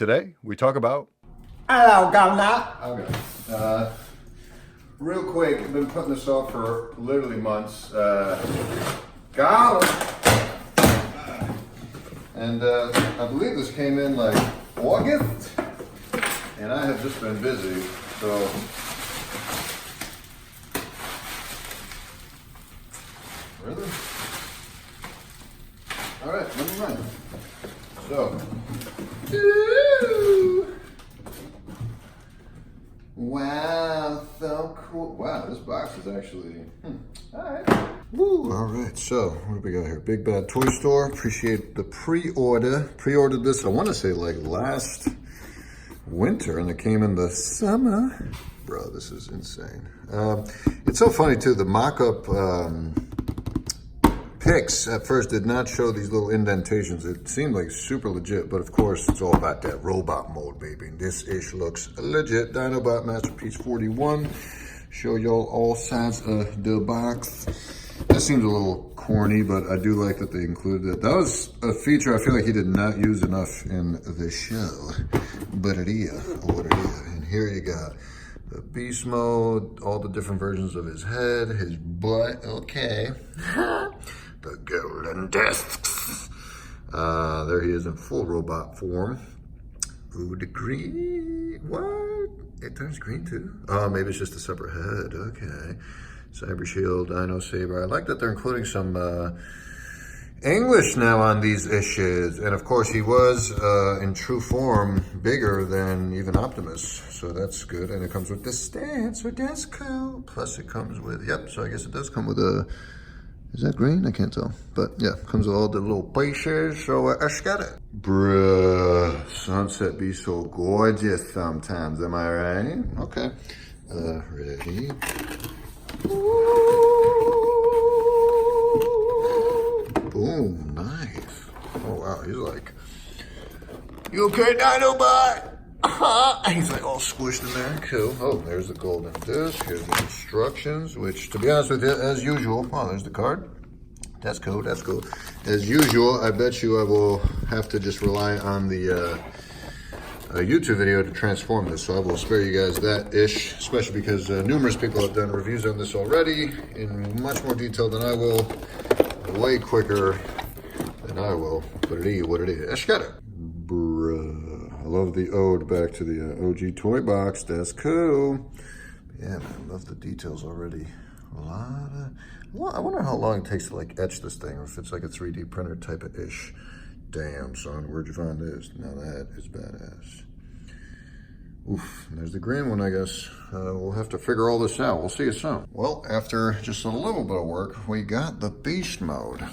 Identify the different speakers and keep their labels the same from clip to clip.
Speaker 1: Today, we talk about...
Speaker 2: Hello, Governor.
Speaker 1: Okay. Real quick, I've been putting this off for literally months. Got him! And I believe this came in like August, and I have just been busy, so... Really? All right, let me run. So, wow, so cool. Wow, this box is actually, all right. Woo, all right, so what do we got here? Big Bad Toy Store. Appreciate the pre-order. Pre-ordered this, I want to say like last winter, and it came in the summer. Bro, this is insane. It's so funny too, the mock-up pics at first did not show these little indentations. It seemed like super legit, but of course it's all about that robot mode, baby. This ish looks legit. Dinobot Masterpiece 41. Show y'all all sides of the box. That seems a little corny, but I do like that they included it. That was a feature I feel like he did not use enough in the show. But it is what it is. And here you got the beast mode, all the different versions of his head, his butt, okay. The golden discs. There he is in full robot form. Ooh, the green, what? It turns green too? Oh, maybe it's just a separate head, okay. Cyber Shield, Dino Saber. I like that they're including some English now on these issues. And of course he was, in true form, bigger than even Optimus. So that's good. And it comes with the stance, so that's cool. Plus it comes with, yep, so I guess it does come with a, is that green? I can't tell. But yeah, comes with all the little pieces, so I got it. Bruh, Sunset be so gorgeous sometimes, am I right? Okay. Ready? Boom, nice. Oh wow, he's like, you okay, Dinobot? He's like all squished in there, cool. Oh, there's the golden disc, here's the instructions, which to be honest with you, as usual, oh, there's the card. That's cool, that's cool. As usual, I bet you I will have to just rely on the YouTube video to transform this, so I will spare you guys that ish, especially because numerous people have done reviews on this already in much more detail than I will, way quicker than I will, but it is what it is. I got it. Bruh. I love the ode back to the OG toy box. That's cool. Yeah, man, love the details already. A lot of... Well, I wonder how long it takes to like etch this thing, or if it's like a 3D printer type of ish. Damn, son, where'd you find this? Now that is badass. Oof, and there's the green one, I guess. We'll have to figure all this out. We'll see you soon. Well, after just a little bit of work, we got the beast mode.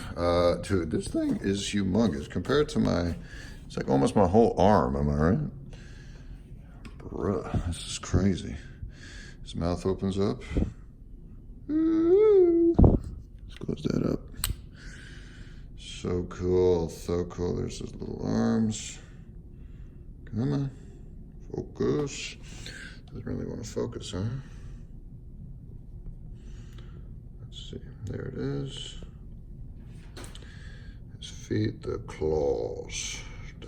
Speaker 1: Dude, this thing is humongous compared to my... It's like almost my whole arm, am I right? Bruh, this is crazy. His mouth opens up. Let's close that up. So cool, so cool. There's his little arms. Come on, focus. Doesn't really want to focus, huh? Let's see, there it is. His feet, the claws.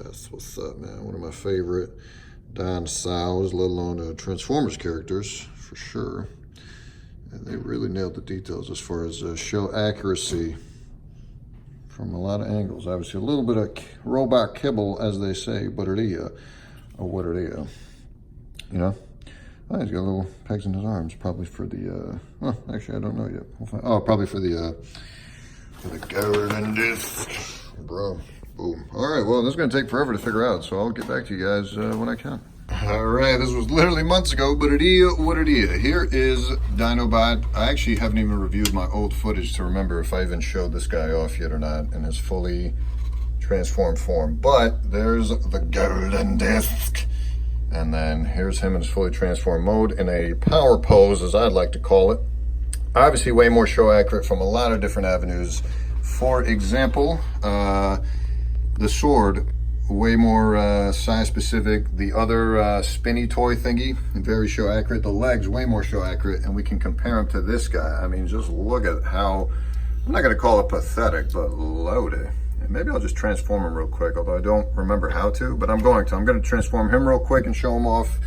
Speaker 1: That's what's up, man. One of my favorite dinosaurs, let alone Transformers characters, for sure. And they really nailed the details as far as show accuracy from a lot of angles. Obviously, a little bit of robot kibble, as they say, but it is, or what it is. You know? Oh, he's got little pegs in his arms, probably for the, well, actually, I don't know yet. We'll find, oh, probably for the golden disc, bro. Boom. All right, well, this is going to take forever to figure out, so I'll get back to you guys when I can. All right, this was literally months ago, but it is what it is. Here is Dinobot. I actually haven't even reviewed my old footage to remember if I even showed this guy off yet or not in his fully transformed form. But there's the golden disc. And then here's him in his fully transformed mode in a power pose, as I'd like to call it. Obviously, way more show accurate from a lot of different avenues. For example, the sword, way more size specific. The other spinny toy thingy, very show accurate. The legs, way more show accurate, and we can compare them to this guy. I mean, just look at how, I'm not gonna call it pathetic, but loaded. And maybe I'll just transform him real quick, although I don't remember how to, but I'm going to. I'm going to transform him real quick and show him off.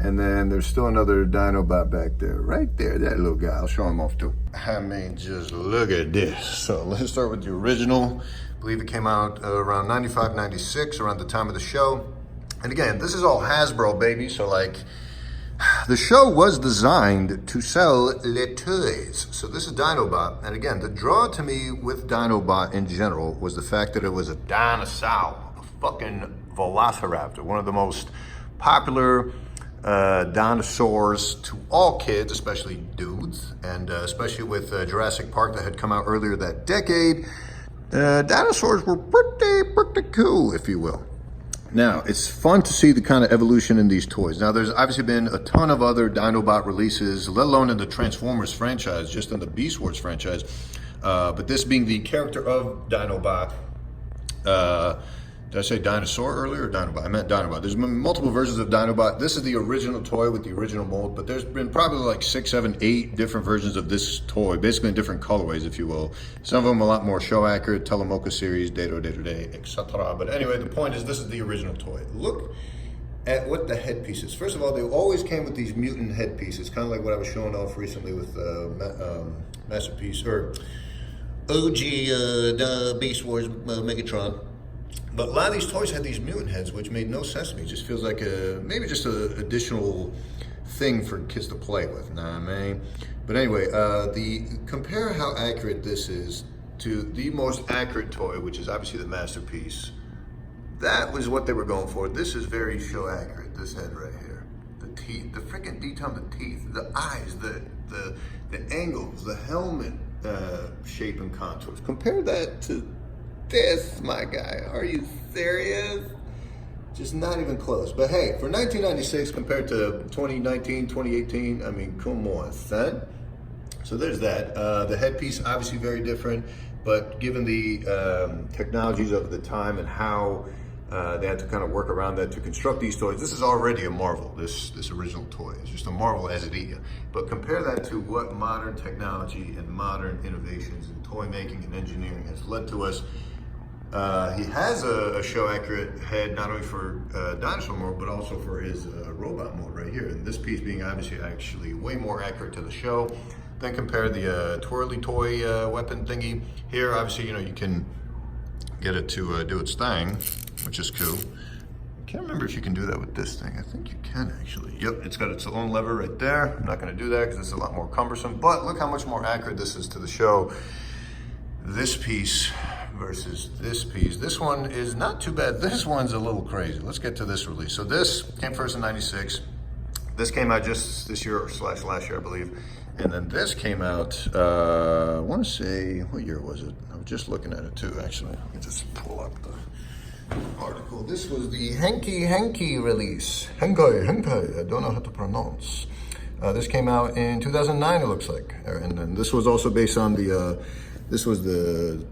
Speaker 1: And then there's still another Dinobot back there, right there, that little guy. I'll show him off too. I mean, just look at this. So let's start with the original. I believe it came out around 95, 96, around the time of the show. And again, this is all Hasbro, baby. So like, the show was designed to sell les toys. So this is Dinobot. And again, the draw to me with Dinobot in general was the fact that it was a dinosaur, a fucking velociraptor, one of the most popular dinosaurs to all kids, especially dudes, and especially with Jurassic Park that had come out earlier that decade. Dinosaurs were pretty cool, if you will. Now, it's fun to see the kind of evolution in these toys. Now, there's obviously been a ton of other Dinobot releases, let alone in the Transformers franchise, just in the Beast Wars franchise. But this being the character of Dinobot, did I say dinosaur earlier or Dinobot? I meant Dinobot. There's been multiple versions of Dinobot. This is the original toy with the original mold, but there's been probably like 6, 7, 8 different versions of this toy, basically in different colorways, if you will. Some of them a lot more show accurate, Telemoka series, Day, etc. But anyway, the point is this is the original toy. Look at what the headpiece is. First of all, they always came with these mutant headpieces, kind of like what I was showing off recently with Masterpiece, or OG Beast Wars Megatron. But a lot of these toys had these mutant heads, which made no sense to me. It just feels like maybe just an additional thing for kids to play with, know what I mean? But anyway, compare how accurate this is to the most accurate toy, which is obviously the Masterpiece. That was what they were going for. This is very show accurate, this head right here. The teeth, the freaking detail on the teeth, the eyes, the angles, the helmet shape and contours. Compare that to this, my guy. Are you serious? Just not even close. But hey, for 1996 compared to 2019, 2018, I mean, come on, son. So there's that. The headpiece, obviously very different, but given the technologies of the time and how they had to kind of work around that to construct these toys, this is already a marvel, this original toy. It's just a marvel as it is. But compare that to what modern technology and modern innovations in toy making and engineering has led to us. He has a show-accurate head, not only for dinosaur mode, but also for his robot mode right here. And this piece being obviously actually way more accurate to the show. Then compare the twirly toy weapon thingy. Here, obviously, you know, you can get it to do its thing, which is cool. I can't remember if you can do that with this thing. I think you can actually. Yep, it's got its own lever right there. I'm not gonna do that because it's a lot more cumbersome, but look how much more accurate this is to the show. This piece versus this piece. This one is not too bad. This one's a little crazy. Let's get to this release. So this came first in 96. This came out just this year / last year, I believe. And then this came out, I want to say, what year was it? I was just looking at it too, actually. Let me just pull up the article. This was the Henky release. Henky, I don't know how to pronounce. This came out in 2009, it looks like. And then this was also based on the, this was the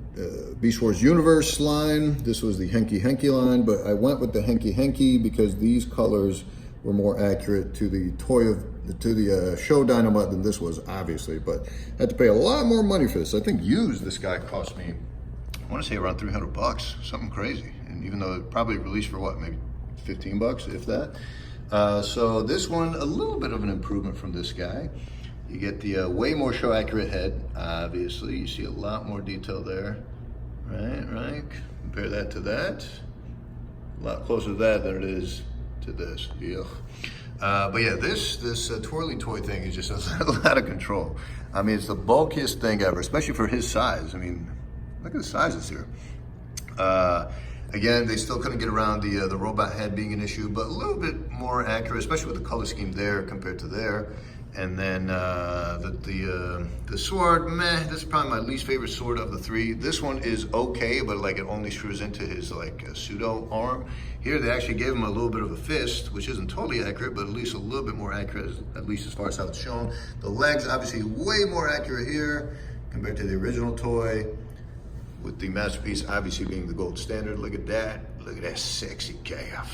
Speaker 1: Beast Wars Universe line. This was the Henky line, but I went with the Henky because these colors were more accurate to the show Dinobot than this was, obviously. But I had to pay a lot more money for this. I think used, this guy cost me, I want to say around $300, something crazy. And even though it probably released for what, maybe $15, if that. So this one, a little bit of an improvement from this guy. You get the way more show accurate head, obviously. You see a lot more detail there, right? Compare that to that. A lot closer to that than it is to this. But yeah, this twirly toy thing is just a lot of control. I mean, it's the bulkiest thing ever, especially for his size. I mean, look at the sizes here. Again, they still couldn't get around the robot head being an issue, but a little bit more accurate, especially with the color scheme there compared to there. And then the sword, meh, this is probably my least favorite sword of the three. This one is okay, but like it only screws into his like pseudo arm. Here they actually gave him a little bit of a fist, which isn't totally accurate, but at least a little bit more accurate, at least as far as how it's shown. The legs, obviously way more accurate here compared to the original toy, with the Masterpiece obviously being the gold standard. Look at that. Look at that sexy calf.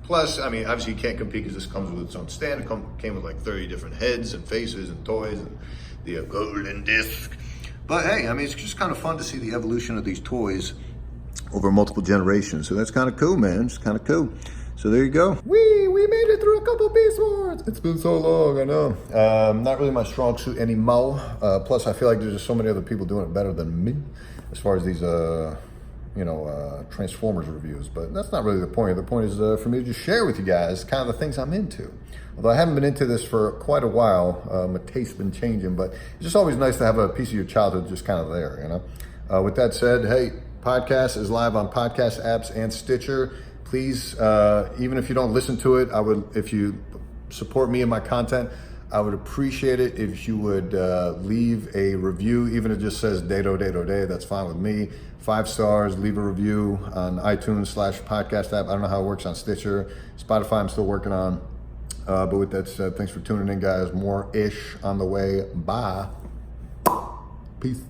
Speaker 1: Plus, I mean, obviously you can't compete because this comes with its own stand. It came with like 30 different heads and faces and toys and the golden disc. But hey, I mean, it's just kind of fun to see the evolution of these toys over multiple generations. So that's kind of cool, man. It's kind of cool. So there you go. We made it through a couple Beast Wars. It's been so long, I know. Not really my strong suit anymore. Plus, I feel like there's just so many other people doing it better than me as far as these, Transformers reviews. But that's not really the point. The point is for me to just share with you guys kind of the things I'm into. Although I haven't been into this for quite a while, my taste's been changing, but it's just always nice to have a piece of your childhood just kind of there, you know? With that said, hey, podcast is live on podcast apps and Stitcher. Please, even if you don't listen to it, if you support me and my content, I would appreciate it if you would leave a review, even if it just says Dado, that's fine with me. 5 stars, leave a review on iTunes/podcast app. I don't know how it works on Stitcher. Spotify, I'm still working on. But with that said, thanks for tuning in, guys. More-ish on the way. Bye. Peace.